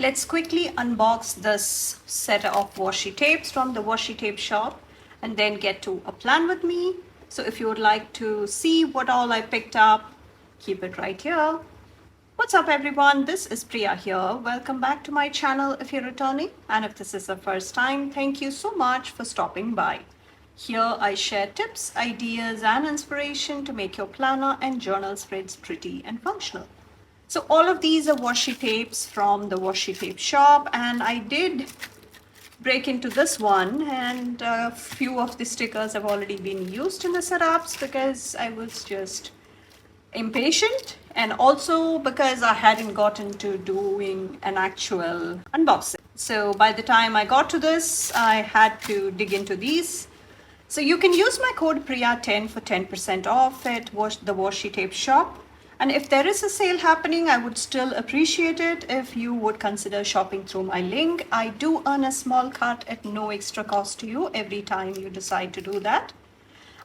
Let's quickly unbox this set of washi tapes from the washi tape shop and then get to a plan with me. So if you would like to see what all I picked up, keep it right here. What's up everyone, this is Priya here. Welcome back to my channel if you're returning, and if this is the first time, thank you so much for stopping by. Here I share tips, ideas and inspiration to make your planner and journal spreads pretty and functional. So all of these are washi tapes from the washi tape shop, and I did break into this one, and a few of the stickers have already been used in the setups because I was just impatient, and also because I hadn't gotten to doing an actual unboxing. So by the time I got to this, I had to dig into these. So you can use my code Priya10 for 10% off at the washi tape shop. And if there is a sale happening, I would still appreciate it if you would consider shopping through my link. I do earn a small cut at no extra cost to you every time you decide to do that.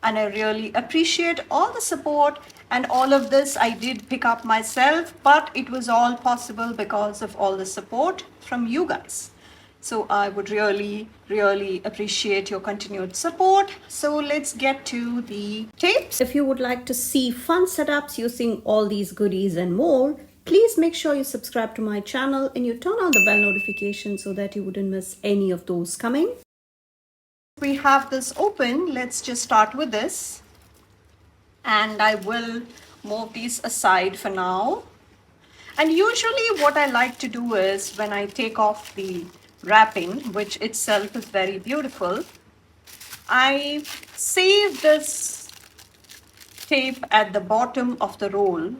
And I really appreciate all the support, and all of this I did pick up myself, but it was all possible because of all the support from you guys. So I would really appreciate your continued support. So let's get to the tapes. If you would like to see fun setups using all these goodies and more, please make sure you subscribe to my channel and you turn on the bell notification so that you wouldn't miss any of those coming. We have this open. Let's just start with this, and I will move these aside for now. And usually what I like to do is, when I take off the wrapping, which itself is very beautiful, I save this tape at the bottom of the roll,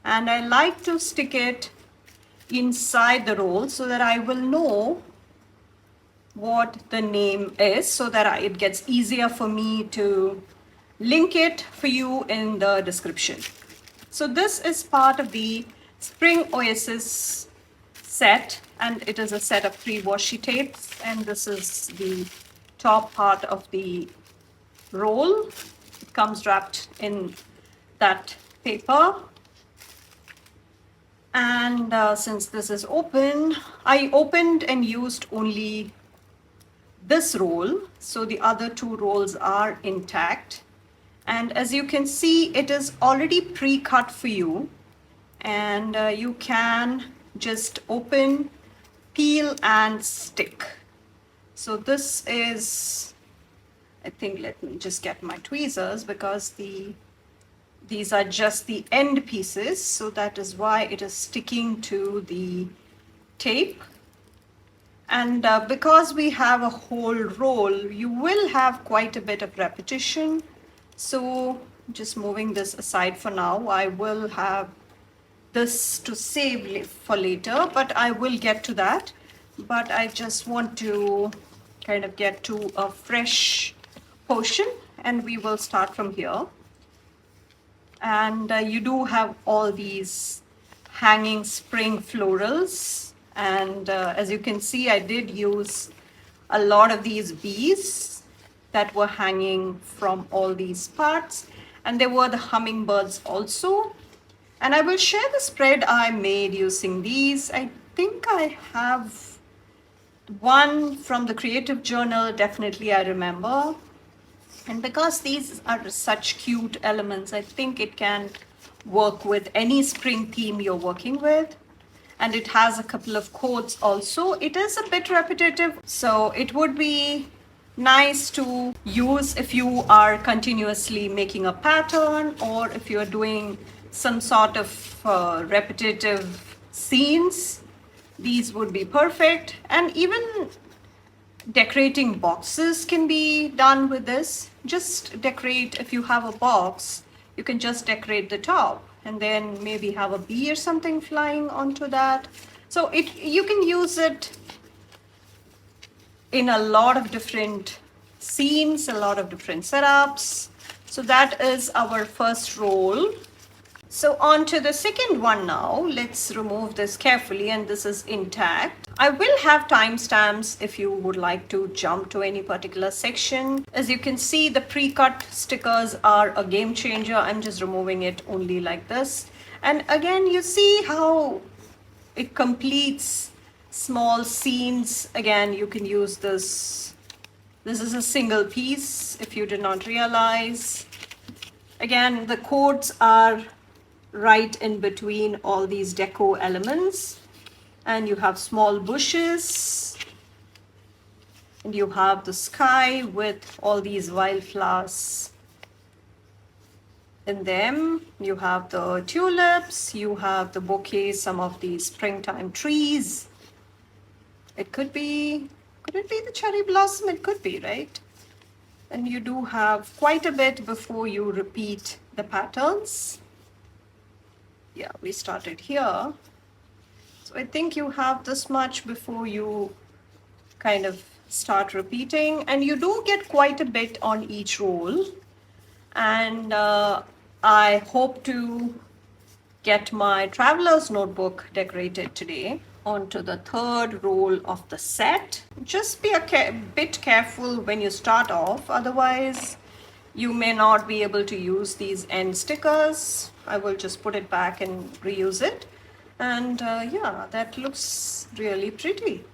and I like to stick it inside the roll so that I will know what the name is, so that it gets easier for me to link it for you in the description. So this is part of the Spring Oasis set, and it is a set of 3 washi tapes, and this is the top part of the roll. It comes wrapped in that paper, and since this is open, I opened and used only this roll, so the other 2 rolls are intact. And as you can see, it is already pre-cut for you, and you can just open, peel and stick. So this is, I think, let me just get my tweezers, because these are just the end pieces, so that is why it is sticking to the tape. And because we have a whole roll, you will have quite a bit of repetition. So just moving this aside for now. I will have this to save for later, but I will get to that. But I just want to kind of get to a fresh portion, and we will start from here. And you do have all these hanging spring florals, and as you can see, I did use a lot of these bees that were hanging from all these parts, and there were the hummingbirds also. And I will share the spread I made using these. I think I have one from the creative journal, definitely I remember. And because these are such cute elements, I think it can work with any spring theme you're working with. And it has a couple of quotes also. It is a bit repetitive, so it would be nice to use if you are continuously making a pattern, or if you're doing some sort of repetitive scenes. These would be perfect. And even decorating boxes can be done with this. Just decorate, if you have a box, you can just decorate the top and then maybe have a bee or something flying onto that. So you can use it in a lot of different scenes, a lot of different setups. So that is our first roll. So on to the second one now. Let's remove this carefully, and this is intact. I will have timestamps if you would like to jump to any particular section. As you can see, the pre-cut stickers are a game changer. I'm just removing it only like this. And again, you see how it completes small scenes. Again, you can use this. This is a single piece if you did not realize. Again, the codes are right in between all these deco elements, and you have small bushes, and you have the sky with all these wildflowers in them. You have the tulips, you have the bouquet, some of these springtime trees. It could it be the cherry blossom? It could be, right? And you do have quite a bit before you repeat the patterns. Yeah, we started here. So I think you have this much before you kind of start repeating, and you do get quite a bit on each roll. And I hope to get my traveler's notebook decorated today onto the third roll of the set. Just be a bit careful when you start off, otherwise you may not be able to use these end stickers. I will just put it back and reuse it. And yeah, that looks really pretty.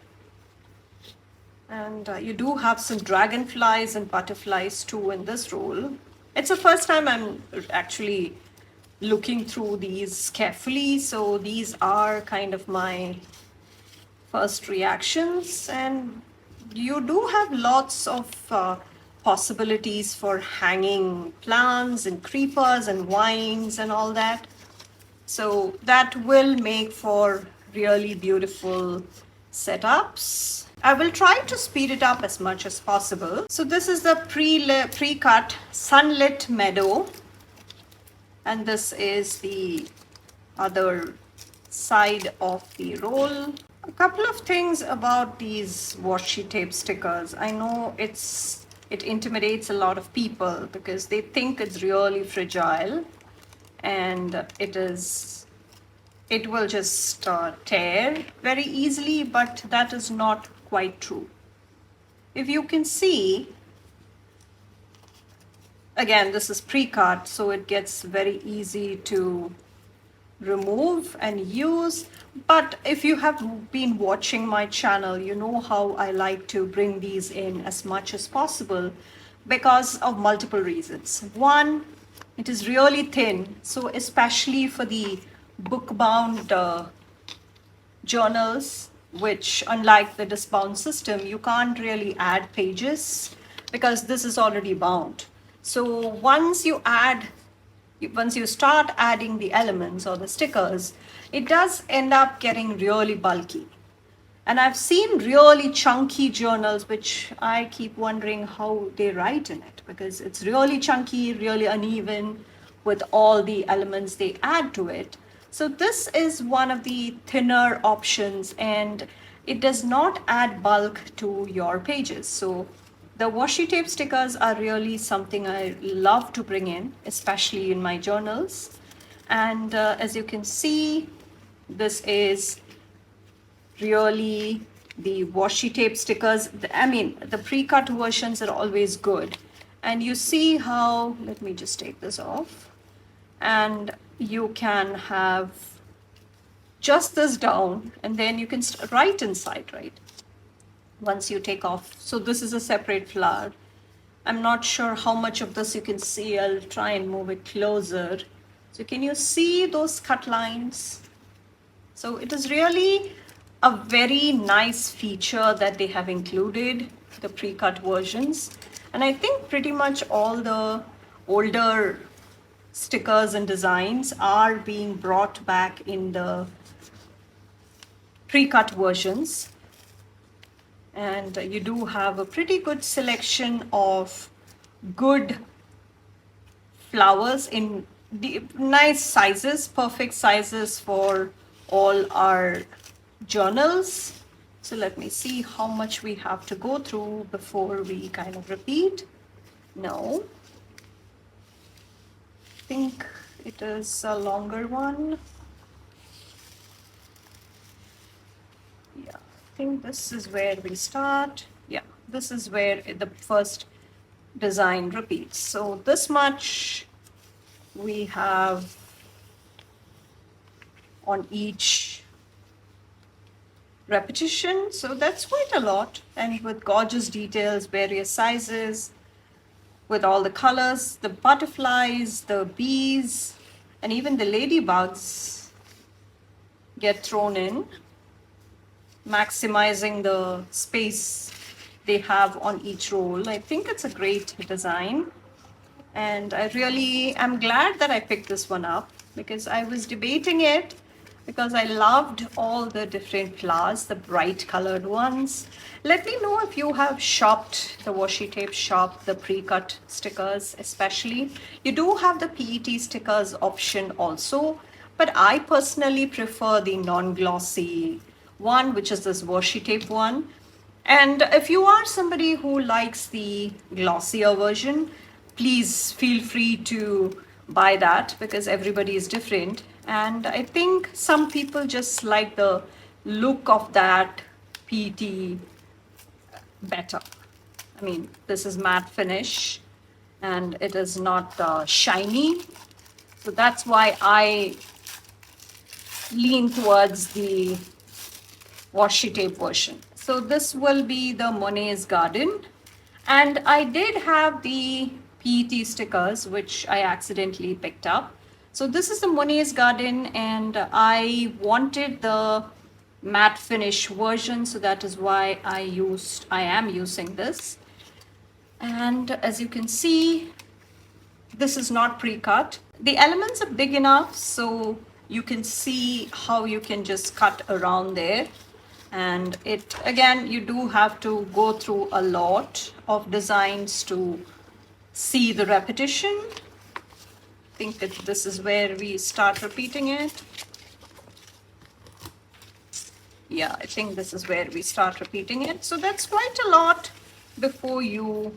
And you do have some dragonflies and butterflies too in this roll. It's the first time I'm actually looking through these carefully, so these are kind of my first reactions. And you do have lots of possibilities for hanging plants and creepers and vines and all that. So that will make for really beautiful setups. I will try to speed it up as much as possible. So this is the pre-cut Sunlit meadow, and this is the other side of the roll. A couple of things about these washi tape stickers. I know it intimidates a lot of people because they think it's really fragile, and it will just tear very easily, but that is not quite true. If you can see, again, this is pre-cut, so it gets very easy to remove and use. But if you have been watching my channel, you know how I like to bring these in as much as possible because of multiple reasons. One, it is really thin, so especially for the book-bound journals, which unlike the disc-bound system, you can't really add pages because this is already bound. So once you start adding the elements or the stickers, it does end up getting really bulky. And I've seen really chunky journals, which I keep wondering how they write in it, because it's really chunky, really uneven with all the elements they add to it. So this is one of the thinner options, and it does not add bulk to your pages. So the washi tape stickers are really something I love to bring in, especially in my journals. And as you can see, this is really the washi tape stickers. I mean, the pre-cut versions are always good. And you see how, let me just take this off. And you can have just this down, and then you can write inside, right? Once you take off. So this is a separate flower. I'm not sure how much of this you can see. I'll try and move it closer. So can you see those cut lines? So it is really a very nice feature that they have included, the pre-cut versions. And I think pretty much all the older stickers and designs are being brought back in the pre-cut versions. And you do have a pretty good selection of good flowers in nice sizes, perfect sizes for all our journals. So let me see how much we have to go through before we kind of repeat. No, I think it is a longer one. Yeah, I think this is where we start. Yeah, this is where the first design repeats. So this much we have on each repetition. So that's quite a lot. And with gorgeous details, various sizes, with all the colors, the butterflies, the bees, and even the ladybugs get thrown in, maximizing the space they have on each roll. I think it's a great design. And I really am glad that I picked this one up because I was debating it because I loved all the different flowers, the bright colored ones. Let me know if you have shopped the washi tape shop, the pre-cut stickers especially. You do have the PET stickers option also, but I personally prefer the non-glossy one, which is this washi tape one. And if you are somebody who likes the glossier version, please feel free to buy that because everybody is different. And I think some people just like the look of that PT better. I mean, this is matte finish and it is not shiny. So that's why I lean towards the washi tape version. So this will be the Monet's Garden. And I did have the PET stickers, which I accidentally picked up. So this is the Monet's Garden, and I wanted the matte finish version, so that is why I am using this. And as you can see, this is not pre-cut. The elements are big enough, so you can see how you can just cut around there. And it, again, you do have to go through a lot of designs to see the repetition. I think that this is where we start repeating it. Yeah, I think this is where we start repeating it. So that's quite a lot before you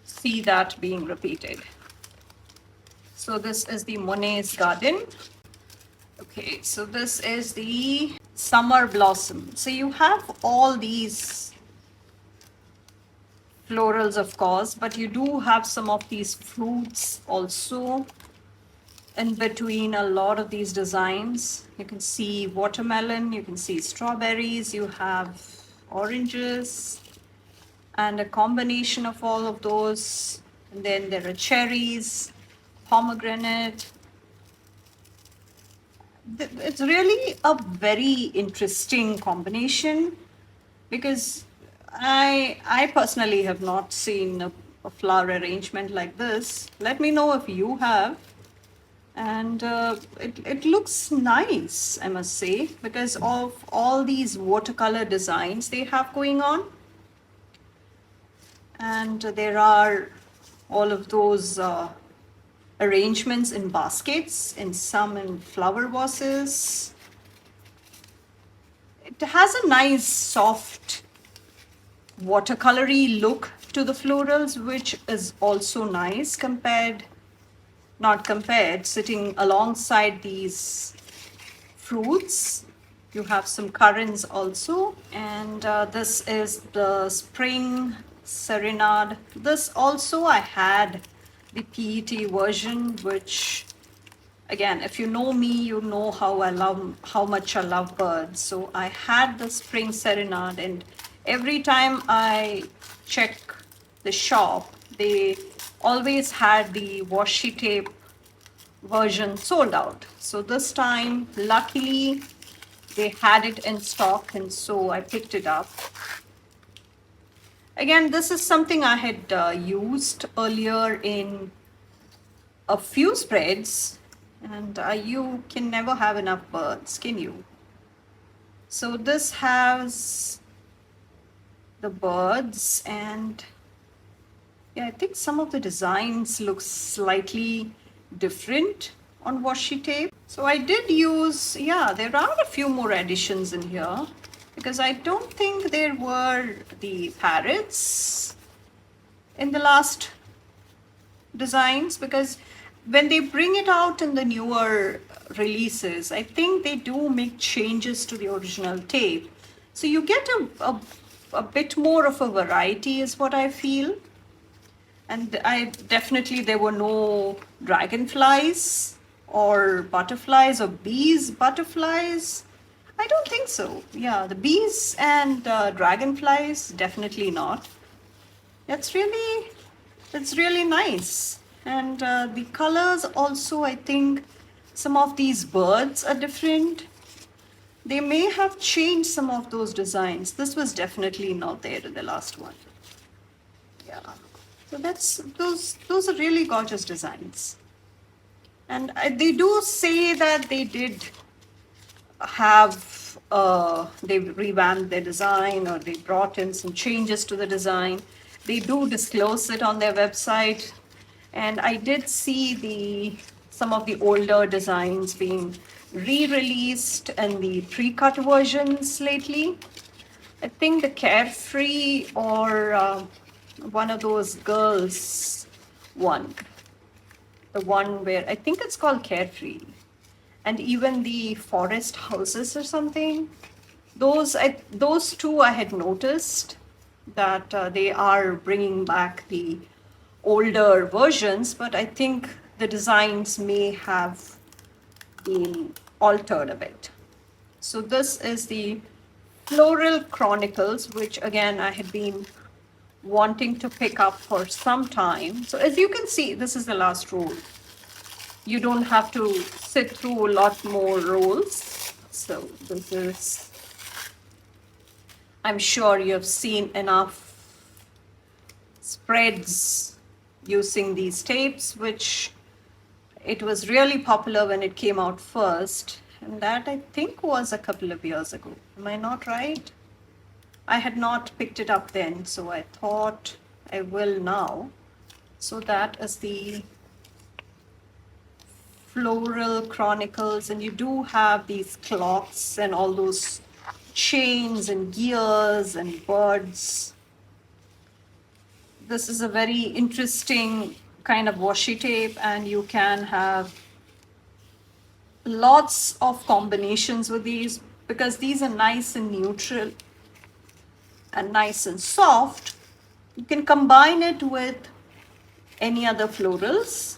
see that being repeated. So this is the Monet's Garden. Okay, so this is the summer blossom. So you have all these florals, of course, but you do have some of these fruits also in between a lot of these designs. You can see watermelon, you can see strawberries, you have oranges, and a combination of all of those. And then there are cherries, pomegranate. It's really a very interesting combination because I personally have not seen a flower arrangement like this. Let me know if you have. And it looks nice, I must say, because of all these watercolor designs they have going on. And there are all of those arrangements in baskets, and some in flower vases. It has a nice soft watercolory look to the florals, which is also nice sitting alongside these fruits. You have some currants also, and this is the spring serenade. This also I had the PET version, which again, if you know me, you know how much I love birds. So I had the spring serenade, and every time I check the shop, they always had the washi tape version sold out. So this time, luckily, they had it in stock, and so I picked it up. Again, this is something I had used earlier in a few spreads, and you can never have enough birds, can you? So this has the birds, and yeah, I think some of the designs look slightly different on washi tape. So I did use, yeah, there are a few more additions in here because I don't think there were the parrots in the last designs, because when they bring it out in the newer releases, I think they do make changes to the original tape. So you get a bit more of a variety is what I feel. And there were no dragonflies or butterflies or bees, butterflies. I don't think so. Yeah, the bees and dragonflies, definitely not. That's really, that's really nice. And the colors also, I think some of these birds are different. They may have changed some of those designs. This was definitely not there in the last one. Yeah. So that's those are really gorgeous designs. And they do say that they did have they revamped their design or they brought in some changes to the design. They do disclose it on their website, and I did see the some of the older designs being re-released and the pre-cut versions lately. I think the Carefree or one of those girls one, the one where I think it's called Carefree, and even the forest houses or something. Those two I had noticed that they are bringing back the older versions, but I think the designs may have been altered a bit. So this is the Floral Chronicles, which again I had been wanting to pick up for some time. So as you can see, this is the last roll. You don't have to sit through a lot more rolls. So this is, I'm sure you've seen enough spreads using these tapes, which it was really popular when it came out first. And that I think was a couple of years ago. Am I not right? I had not picked it up then, so I thought I will now. So that is the Floral Chronicles, and you do have these clocks and all those chains and gears and birds. This is a very interesting kind of washi tape, and you can have lots of combinations with these because these are nice and neutral and nice and soft. You can combine it with any other florals.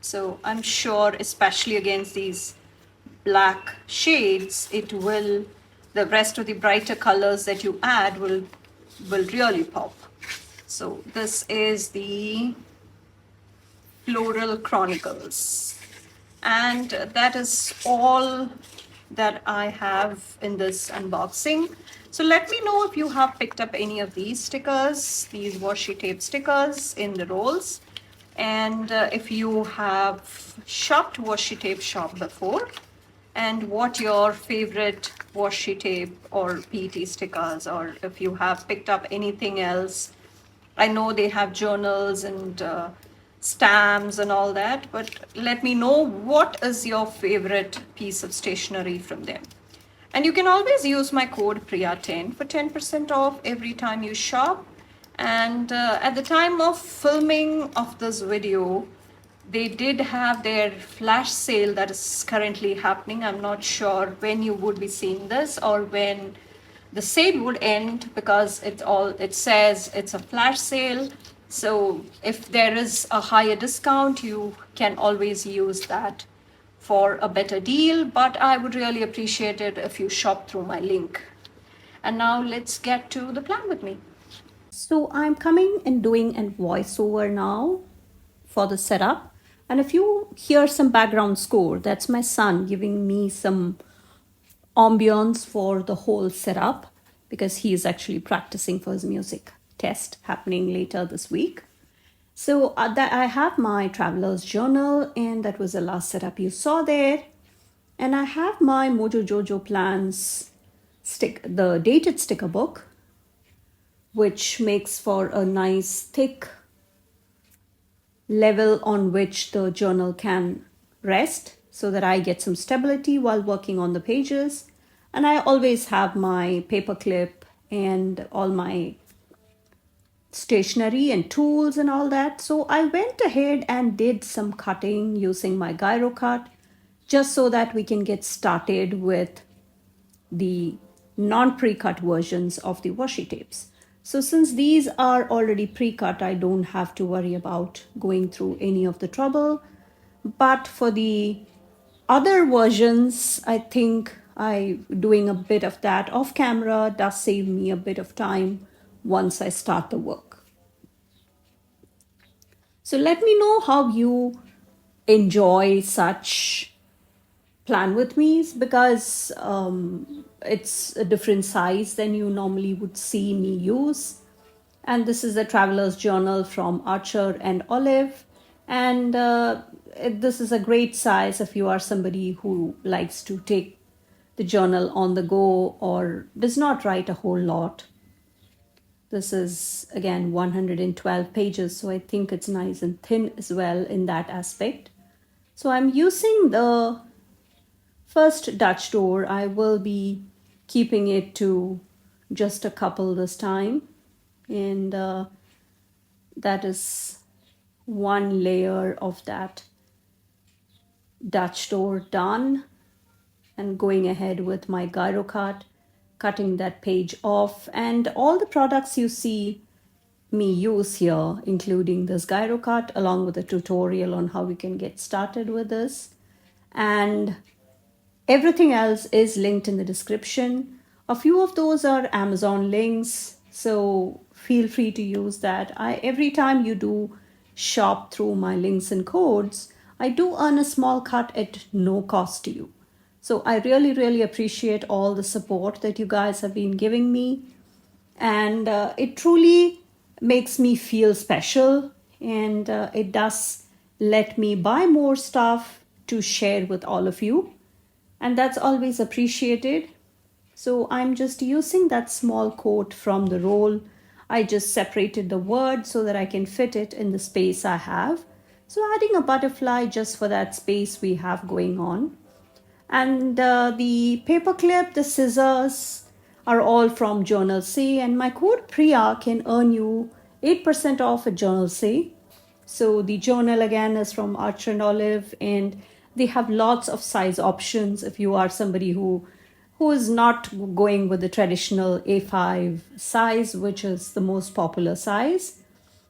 So I'm sure, especially against these black shades, it will, the rest of the brighter colors that you add will really pop. So this is the Floral Chronicles. And that is all that I have in this unboxing. So let me know if you have picked up any of these stickers, these washi tape stickers in the rolls. And if you have shopped washi tape shop before, and what your favorite washi tape or PET stickers, or if you have picked up anything else. I know they have journals and stamps and all that, but let me know what is your favorite piece of stationery from them. And you can always use my code Priya10 for 10% off every time you shop. And at the time of filming of this video, they did have their flash sale that is currently happening. I'm not sure when you would be seeing this or when the sale would end, because it says it's a flash sale. So if there is a higher discount, you can always use that for a better deal. But I would really appreciate it if you shop through my link. And now let's get to the plan with me. So I'm coming and doing a voiceover now for the setup. And if you hear some background score, that's my son giving me some ambience for the whole setup, because he is actually practicing for his music test happening later this week. So that I have my traveler's journal, and that was the last setup you saw there. And I have my Mojo Jojo plans the dated sticker book, which makes for a nice thick level on which the journal can rest, so that I get some stability while working on the pages. And I always have my paper clip and all my stationery and tools and all that. So I went ahead and did some cutting using my gyro cut, just so that we can get started with the non-pre-cut versions of the washi tapes. So since these are already pre-cut, I don't have to worry about going through any of the trouble. But for the other versions, I think doing a bit of that off camera does save me a bit of time once I start the work. So let me know how you enjoy such plan with me's, because it's a different size than you normally would see me use. And this is a traveler's journal from Archer and Olive. And this is a great size if you are somebody who likes to take the journal on the go or does not write a whole lot. This is again 112 pages, so I think it's nice and thin as well in that aspect. So I'm using the first Dutch door. I will be keeping it to just a couple this time, and that is one layer of that Dutch door done, and going ahead with my gyro cut, cutting that page off. And all the products you see me use here, including this gyro cut, along with a tutorial on how we can get started with this, and everything else is linked in the description. A few of those are Amazon links, so feel free to use that. Every time you do shop through my links and codes, I do earn a small cut at no cost to you. So I really, really appreciate all the support that you guys have been giving me. And it truly makes me feel special. And it does let me buy more stuff to share with all of you. And that's always appreciated. So I'm just using that small quote from the roll. I just separated the word so that I can fit it in the space I have. So adding a butterfly just for that space we have going on. And the paper clip, the scissors are all from Journal C, and my code Priya can earn you 8% off a Journal C. So the journal again is from Archer and Olive, and they have lots of size options if you are somebody who is not going with the traditional A5 size, which is the most popular size.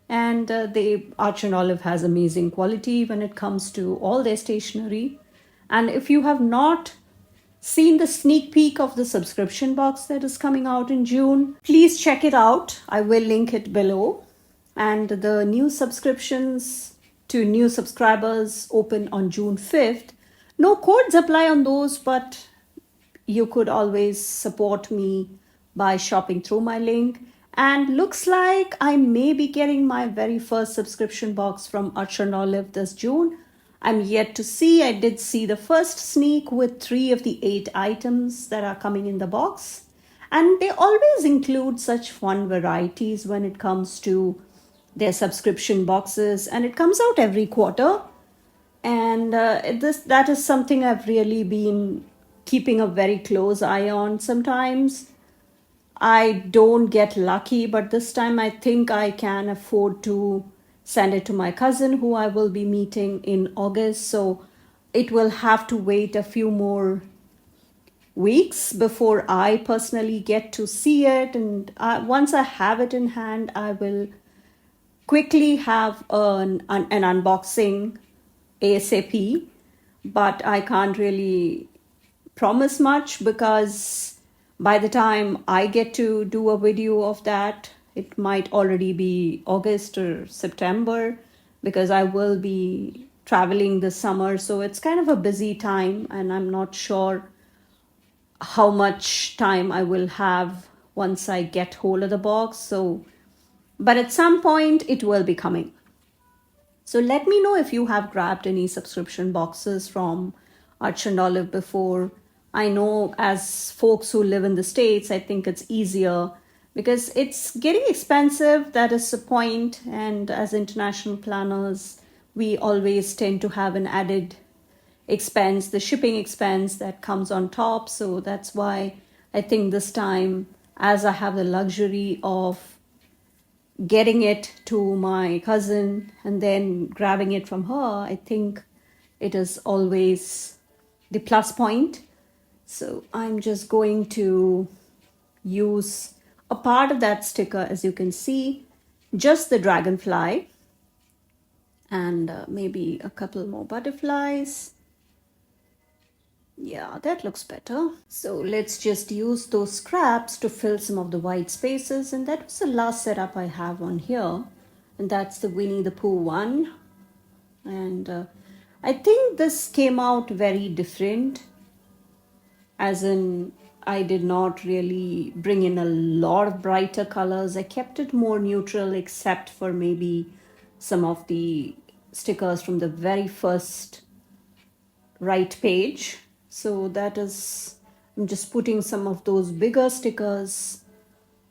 And the Archer and Olive has amazing quality when it comes to all their stationery. And if you have not seen the sneak peek of the subscription box that is coming out in June, please check it out. I will link it below. And the new subscriptions to new subscribers open on June 5th. No codes apply on those, but you could always support me by shopping through my link. And looks like I may be getting my very first subscription box from Archer and Olive this June. I'm yet to see. I did see the first sneak with 3 of the 8 items that are coming in the box. And they always include such fun varieties when it comes to their subscription boxes. And it comes out every quarter. And that is something I've really been keeping a very close eye on. Sometimes I don't get lucky, but this time I think I can afford to send it to my cousin who I will be meeting in August. So it will have to wait a few more weeks before I personally get to see it. And once I have it in hand, I will quickly have an unboxing ASAP. But I can't really promise much, because by the time I get to do a video of that, it might already be August or September, because I will be traveling this summer. So it's kind of a busy time, and I'm not sure how much time I will have once I get hold of the box. So, but at some point it will be coming. So let me know if you have grabbed any subscription boxes from Arch and Olive before. I know as folks who live in the States, I think it's easier because it's getting expensive. That is the point. And as international planners, we always tend to have an added expense, the shipping expense that comes on top. So that's why I think this time, as I have the luxury of getting it to my cousin and then grabbing it from her, I think it is always the plus point. So I'm just going to use a part of that sticker, as you can see, just the dragonfly, and maybe a couple more butterflies. Yeah, that looks better. So let's just use those scraps to fill some of the white spaces. And that was the last setup I have on here. And that's the Winnie the Pooh one. And I think this came out very different, as in I did not really bring in a lot of brighter colors. I kept it more neutral, except for maybe some of the stickers from the very first right page. So that is, I'm just putting some of those bigger stickers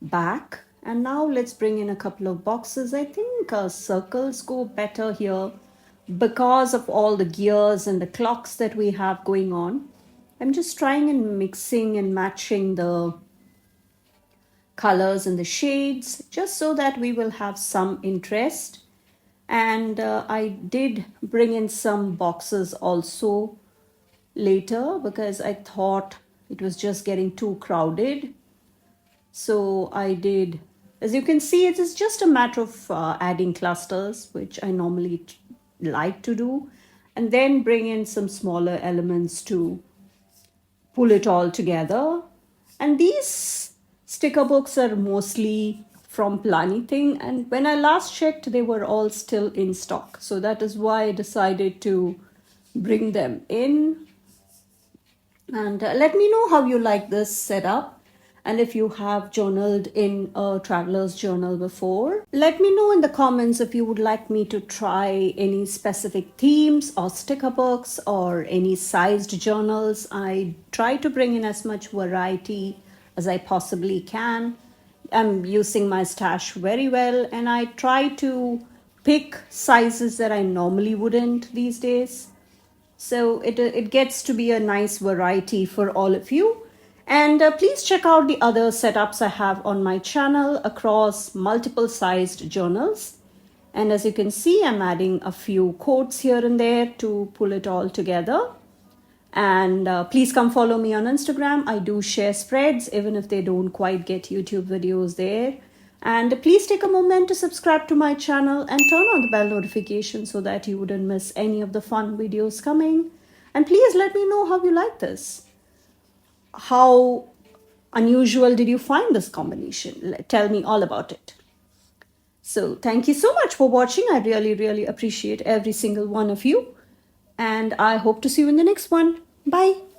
back. And now let's bring in a couple of boxes. I think circles go better here because of all the gears and the clocks that we have going on. I'm just trying and mixing and matching the colors and the shades just so that we will have some interest. And I did bring in some boxes also later because I thought it was just getting too crowded. So I did, as you can see, it is just a matter of adding clusters, which I normally like to do, and then bring in some smaller elements to pull it all together. And these sticker books are mostly from Planything, and when I last checked, they were all still in stock. So that is why I decided to bring them in. And let me know how you like this setup. And if you have journaled in a traveler's journal before, let me know in the comments if you would like me to try any specific themes or sticker books or any sized journals. I try to bring in as much variety as I possibly can. I'm using my stash very well, and I try to pick sizes that I normally wouldn't these days. So it gets to be a nice variety for all of you. And please check out the other setups I have on my channel across multiple sized journals. And as you can see, I'm adding a few quotes here and there to pull it all together. And please come follow me on Instagram. I do share spreads, even if they don't quite get YouTube videos there. And please take a moment to subscribe to my channel and turn on the bell notification so that you wouldn't miss any of the fun videos coming. And please let me know how you like this. How unusual did you find this combination? Tell me all about it. So thank you so much for watching. I really, really appreciate every single one of you. And I hope to see you in the next one. Bye.